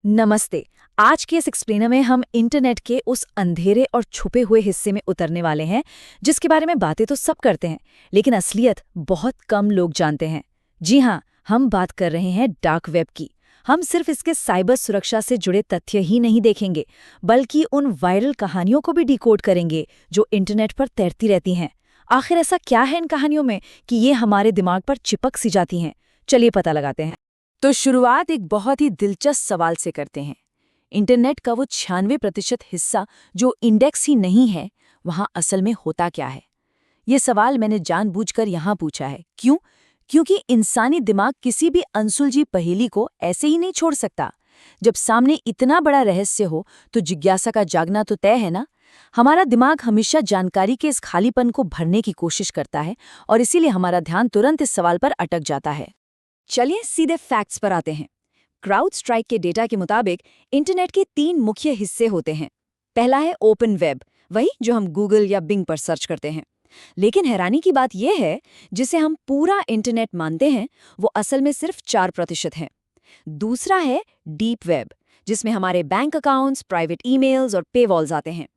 नमस्ते। आज के इस एक्सप्लेनर में हम इंटरनेट के उस अंधेरे और छुपे हुए हिस्से में उतरने वाले हैं जिसके बारे में बातें तो सब करते हैं, लेकिन असलियत बहुत कम लोग जानते हैं। जी हाँ, हम बात कर रहे हैं डार्क वेब की। हम सिर्फ इसके साइबर सुरक्षा से जुड़े तथ्य ही नहीं देखेंगे, बल्कि उन वायरल कहानियों को भी डिकोड करेंगे जो इंटरनेट पर तैरती रहती हैं। आखिर ऐसा क्या है इन कहानियों में कि ये हमारे दिमाग पर चिपक सी जाती हैं? चलिए पता लगाते हैं। तो शुरुआत एक बहुत ही दिलचस्प सवाल से करते हैं। इंटरनेट का वो 96% हिस्सा जो इंडेक्स ही नहीं है, वहां असल में होता क्या है? ये सवाल मैंने जानबूझकर यहाँ पूछा है। क्यों? क्योंकि इंसानी दिमाग किसी भी अनसुलझी पहेली को ऐसे ही नहीं छोड़ सकता। जब सामने इतना बड़ा रहस्य हो तो जिज्ञासा का जागना तो तय है ना। हमारा दिमाग हमेशा जानकारी के इस खालीपन को भरने की कोशिश करता है और इसीलिए हमारा ध्यान तुरंत इस सवाल पर अटक जाता है। चलिए सीधे फैक्ट्स पर आते हैं। क्राउड स्ट्राइक के डेटा के मुताबिक इंटरनेट के 3 मुख्य हिस्से होते हैं। पहला है ओपन वेब, वही जो हम गूगल या बिंग पर सर्च करते हैं। लेकिन हैरानी की बात यह है, जिसे हम पूरा इंटरनेट मानते हैं, वो असल में सिर्फ 4% है। दूसरा है डीप वेब, जिसमें हमारे बैंक अकाउंट्स, प्राइवेट ईमेल्स और पेवॉल्स आते हैं।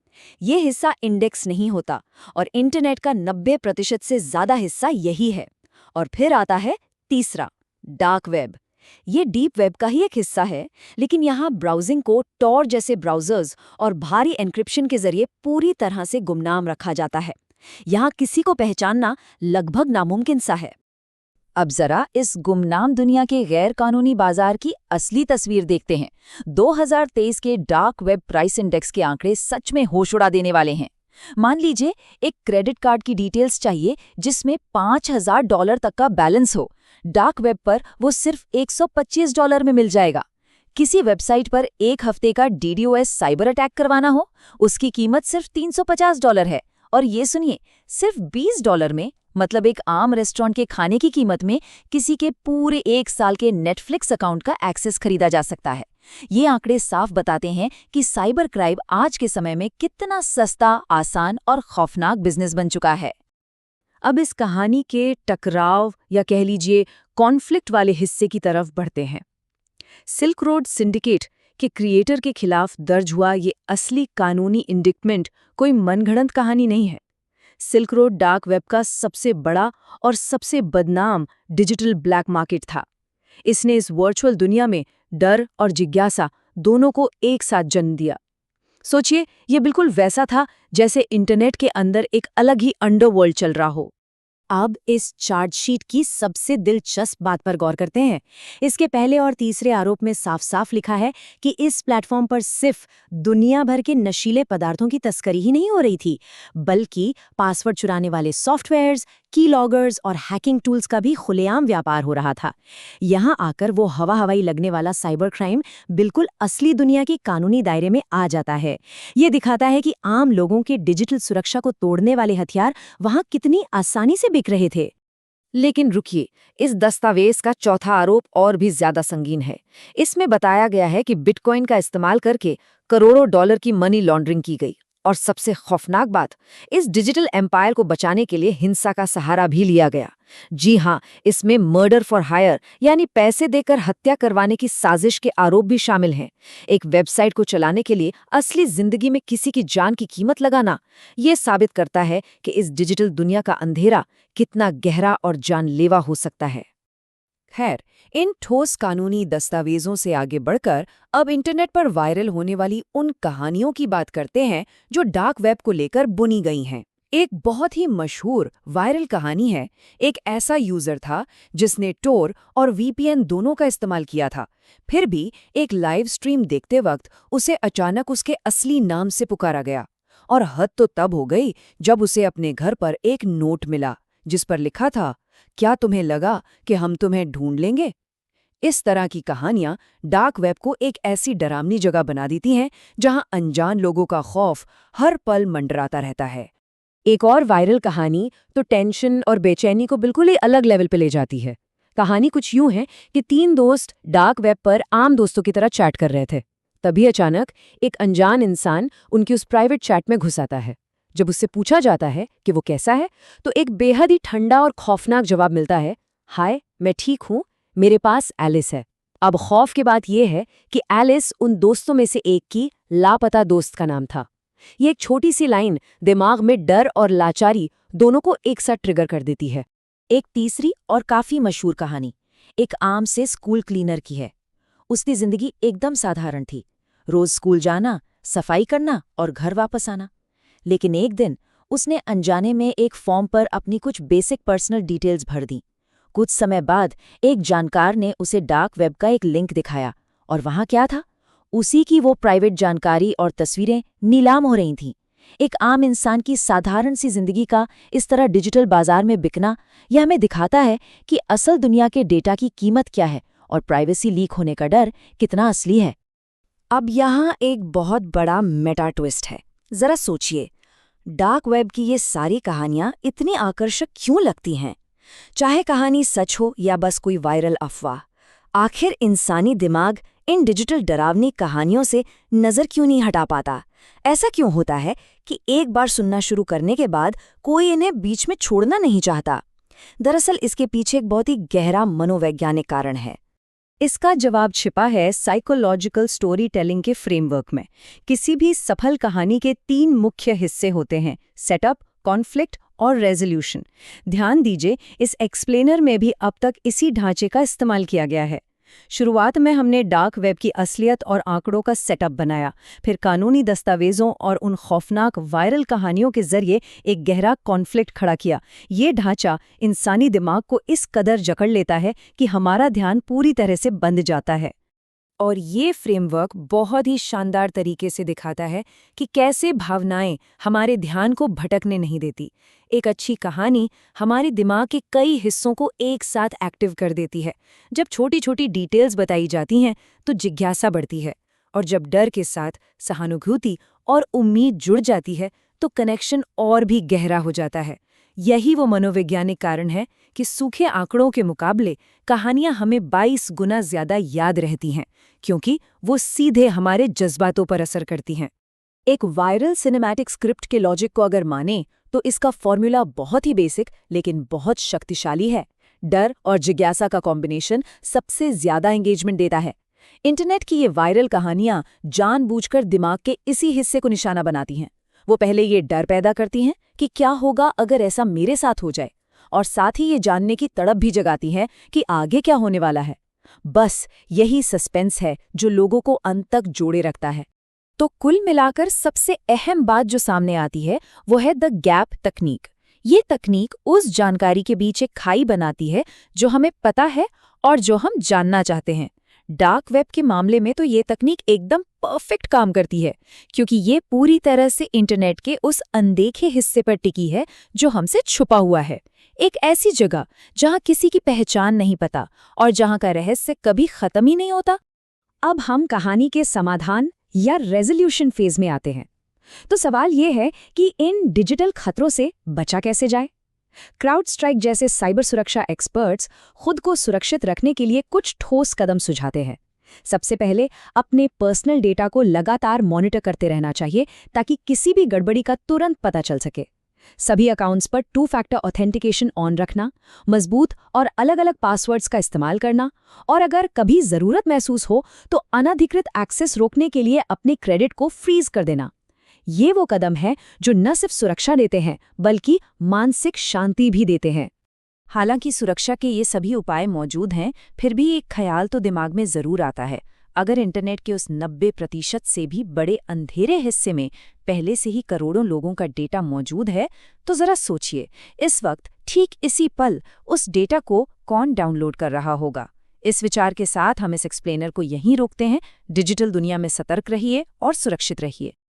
ये हिस्सा इंडेक्स नहीं होता और इंटरनेट का 90% से ज्यादा हिस्सा यही है। और फिर आता है तीसरा, डार्क वेब। ये डीप वेब का ही एक हिस्सा है, लेकिन यहाँ ब्राउजिंग को टॉर जैसे ब्राउजर्स और भारी एन्क्रिप्शन के जरिए पूरी तरह से गुमनाम रखा जाता है। यहाँ किसी को पहचानना लगभग नामुमकिन सा है। अब जरा इस गुमनाम दुनिया के गैर कानूनी बाजार की असली तस्वीर देखते हैं। 2023 के डार्क वेब प्राइस इंडेक्स के आंकड़े सच में होश उड़ा देने वाले हैं। मान लीजिए एक क्रेडिट कार्ड की डिटेल्स चाहिए जिसमें $5000 तक का बैलेंस हो। डार्क वेब पर वो सिर्फ $125 में मिल जाएगा। किसी वेबसाइट पर एक हफ्ते का DDoS साइबर अटैक करवाना हो, उसकी कीमत सिर्फ $350 है। और ये सुनिए, सिर्फ $20 में, मतलब एक आम रेस्टोरेंट के खाने की कीमत में, किसी के पूरे 1 साल के नेटफ्लिक्स अकाउंट का एक्सेस खरीदा जा सकता है। ये आंकड़े साफ बताते हैं कि साइबर क्राइम आज के समय में कितना सस्ता, आसान और खौफनाक बिजनेस बन चुका है। अब इस कहानी के टकराव या कह लीजिए कॉन्फ्लिक्ट वाले हिस्से की तरफ बढ़ते हैं। सिल्क रोड सिंडिकेट के क्रिएटर के खिलाफ दर्ज हुआ ये असली कानूनी इंडिक्टमेंट कोई मनगढ़ंत कहानी नहीं है। सिल्क रोड डार्क वेब का सबसे बड़ा और सबसे बदनाम डिजिटल ब्लैक मार्केट था। इसने इस वर्चुअल दुनिया में डर और जिज्ञासा दोनों को एक साथ जन्म दिया। सोचिए, ये बिल्कुल वैसा था जैसे इंटरनेट के अंदर एक अलग ही अंडरवर्ल्ड चल रहा हो। अब इस चार्जशीट की सबसे दिलचस्प बात पर गौर करते हैं। इसके पहले और तीसरे आरोप में साफ साफ लिखा है कि इस प्लेटफॉर्म पर सिर्फ दुनिया भर के नशीले पदार्थों की तस्करी ही नहीं हो रही थी, बल्कि पासवर्ड चुराने वाले सॉफ्टवेयर्स, की लॉगर्स और हैकिंग टूल्स का भी खुलेआम व्यापार हो रहा था। यहाँ आकर वो हवाई लगने वाला साइबर क्राइम बिल्कुल असली दुनिया के कानूनी दायरे में आ जाता है। ये दिखाता है कि आम लोगों के डिजिटल सुरक्षा को तोड़ने वाले हथियार वहाँ कितनी आसानी से बिक रहे थे। लेकिन रुकिए, इस दस्तावेज का चौथा आरोप और भी ज्यादा संगीन है। इसमें बताया गया है कि बिटकॉइन का इस्तेमाल करके करोड़ों डॉलर की मनी लॉन्ड्रिंग की गई। और सबसे खौफनाक बात, इस डिजिटल एम्पायर को बचाने के लिए हिंसा का सहारा भी लिया गया। जी हाँ, इसमें मर्डर फॉर हायर यानी पैसे देकर हत्या करवाने की साजिश के आरोप भी शामिल हैं। एक वेबसाइट को चलाने के लिए असली जिंदगी में किसी की जान की कीमत लगाना, ये साबित करता है कि इस डिजिटल दुनिया का अंधेरा कितना गहरा और जानलेवा हो सकता है। खैर, इन ठोस कानूनी दस्तावेजों से आगे बढ़कर अब इंटरनेट पर वायरल होने वाली उन कहानियों की बात करते हैं जो डार्क वेब को लेकर बुनी गई हैं। एक बहुत ही मशहूर वायरल कहानी है। एक ऐसा यूजर था जिसने टोर और VPN दोनों का इस्तेमाल किया था। फिर भी एक लाइव स्ट्रीम देखते वक्त उसे अचानक उसके असली नाम से पुकारा गया। और हद तो तब हो गई जब उसे अपने घर पर एक नोट मिला जिस पर लिखा था, क्या तुम्हें लगा कि हम तुम्हें ढूंढ लेंगे? इस तरह की कहानियां डार्क वेब को एक ऐसी डरावनी जगह बना देती हैं जहां अनजान लोगों का खौफ हर पल मंडराता रहता है। एक और वायरल कहानी तो टेंशन और बेचैनी को बिल्कुल ही अलग लेवल पे ले जाती है। कहानी कुछ यूं है कि 3 दोस्त डार्क वेब पर आम दोस्तों की तरह चैट कर रहे थे। तभी अचानक एक अनजान इंसान उनकी उस प्राइवेट चैट में घुस आता है। जब उससे पूछा जाता है कि वो कैसा है, तो एक बेहद ही ठंडा और खौफनाक जवाब मिलता है, हाय, मैं ठीक हूँ, मेरे पास एलिस है। अब खौफ की बात यह है कि एलिस उन दोस्तों में से एक की लापता दोस्त का नाम था। ये एक छोटी सी लाइन दिमाग में डर और लाचारी दोनों को एक साथ ट्रिगर कर देती है। एक तीसरी और काफी मशहूर कहानी एक आम से स्कूल क्लीनर की है। उसकी जिंदगी एकदम साधारण थी, रोज स्कूल जाना, सफाई करना और घर वापस आना। लेकिन एक दिन उसने अनजाने में एक फॉर्म पर अपनी कुछ बेसिक पर्सनल डिटेल्स भर दी। कुछ समय बाद एक जानकार ने उसे डार्क वेब का एक लिंक दिखाया और वहां क्या था? उसी की वो प्राइवेट जानकारी और तस्वीरें नीलाम हो रही थीं। एक आम इंसान की साधारण सी जिंदगी का इस तरह डिजिटल बाजार में बिकना, यह हमें दिखाता है कि असल दुनिया के डेटा की कीमत क्या है और प्राइवेसी लीक होने का डर कितना असली है। अब यहाँ एक बहुत बड़ा मेटा ट्विस्ट है। जरा सोचिए, डार्क वेब की ये सारी कहानियां इतनी आकर्षक क्यों लगती हैं? चाहे कहानी सच हो या बस कोई वायरल अफवाह, आखिर इंसानी दिमाग इन डिजिटल डरावनी कहानियों से नजर क्यों नहीं हटा पाता? ऐसा क्यों होता है कि एक बार सुनना शुरू करने के बाद कोई इन्हें बीच में छोड़ना नहीं चाहता? दरअसल इसके पीछे एक बहुत ही गहरा मनोवैज्ञानिक कारण है। इसका जवाब छिपा है साइकोलॉजिकल स्टोरी टेलिंग के फ्रेमवर्क में। किसी भी सफल कहानी के 3 मुख्य हिस्से होते हैं: सेटअप, कॉन्फ्लिक्ट और रेजोल्यूशन। ध्यान दीजिए, इस एक्सप्लेनर में भी अब तक इसी ढांचे का इस्तेमाल किया गया है। शुरुआत में हमने डार्क वेब की असलियत और आंकड़ों का सेटअप बनाया, फिर कानूनी दस्तावेजों और उन खौफनाक वायरल कहानियों के जरिए एक गहरा कॉन्फ्लिक्ट खड़ा किया। ये ढांचा इंसानी दिमाग को इस कदर जकड़ लेता है कि हमारा ध्यान पूरी तरह से बंध जाता है। और ये फ्रेमवर्क बहुत ही शानदार तरीके से दिखाता है कि कैसे भावनाएं हमारे ध्यान को भटकने नहीं देती। एक अच्छी कहानी हमारे दिमाग के कई हिस्सों को एक साथ एक्टिव कर देती है। जब छोटी छोटी डिटेल्स बताई जाती हैं तो जिज्ञासा बढ़ती है, और जब डर के साथ सहानुभूति और उम्मीद जुड़ जाती है तो कनेक्शन और भी गहरा हो जाता है। यही वो मनोवैज्ञानिक कारण है कि सूखे आंकड़ों के मुकाबले कहानियां हमें 22 गुना ज्यादा याद रहती हैं, क्योंकि वो सीधे हमारे जज्बातों पर असर करती हैं। एक वायरल सिनेमैटिक स्क्रिप्ट के लॉजिक को अगर माने तो इसका फॉर्मूला बहुत ही बेसिक लेकिन बहुत शक्तिशाली है। डर और जिज्ञासा का कॉम्बिनेशन सबसे ज्यादा एंगेजमेंट देता है। इंटरनेट की ये वायरल कहानियां जानबूझकर दिमाग के इसी हिस्से को निशाना बनाती हैं। वो पहले ये डर पैदा करती हैं कि क्या होगा अगर ऐसा मेरे साथ हो जाए, और साथ ही ये जानने की तड़प भी जगाती हैं कि आगे क्या होने वाला है। बस यही सस्पेंस है जो लोगों को अंत तक जोड़े रखता है। तो कुल मिलाकर सबसे अहम बात जो सामने आती है वो है द गैप तकनीक। ये तकनीक उस जानकारी के बीच एक खाई बनाती है जो हमें पता है और जो हम जानना चाहते हैं। डार्क वेब के मामले में तो ये तकनीक एकदम परफेक्ट काम करती है, क्योंकि ये पूरी तरह से इंटरनेट के उस अनदेखे हिस्से पर टिकी है जो हमसे छुपा हुआ है। एक ऐसी जगह जहां किसी की पहचान नहीं पता और जहां का रहस्य कभी खत्म ही नहीं होता। अब हम कहानी के समाधान या रेजोल्यूशन फेज में आते हैं। तो सवाल ये है कि इन डिजिटल खतरों से बचा कैसे जाए? क्राउडस्ट्राइक जैसे साइबर सुरक्षा एक्सपर्ट्स खुद को सुरक्षित रखने के लिए कुछ ठोस कदम सुझाते हैं। सबसे पहले अपने पर्सनल डेटा को लगातार मॉनिटर करते रहना चाहिए ताकि किसी भी गड़बड़ी का तुरंत पता चल सके। सभी अकाउंट्स पर 2 फैक्टर ऑथेंटिकेशन ऑन रखना, मजबूत और अलग-अलग पासवर्ड्स का इस्तेमाल करना, और अगर कभी जरूरत महसूस हो तो अनधिकृत एक्सेस रोकने के लिए अपने क्रेडिट को फ्रीज कर देना। ये वो कदम है जो न सिर्फ सुरक्षा देते हैं बल्कि मानसिक शांति भी देते हैं। हालांकि सुरक्षा के ये सभी उपाय मौजूद हैं, फिर भी एक ख्याल तो दिमाग में जरूर आता है। अगर इंटरनेट के उस 90% से भी बड़े अंधेरे हिस्से में पहले से ही करोड़ों लोगों का डेटा मौजूद है, तो जरा सोचिए, इस वक्त ठीक इसी पल उस डेटा को कौन डाउनलोड कर रहा होगा? इस विचार के साथ हम इस एक्सप्लेनर को यहीं रोकते हैं। डिजिटल दुनिया में सतर्क रहिए और सुरक्षित रहिए।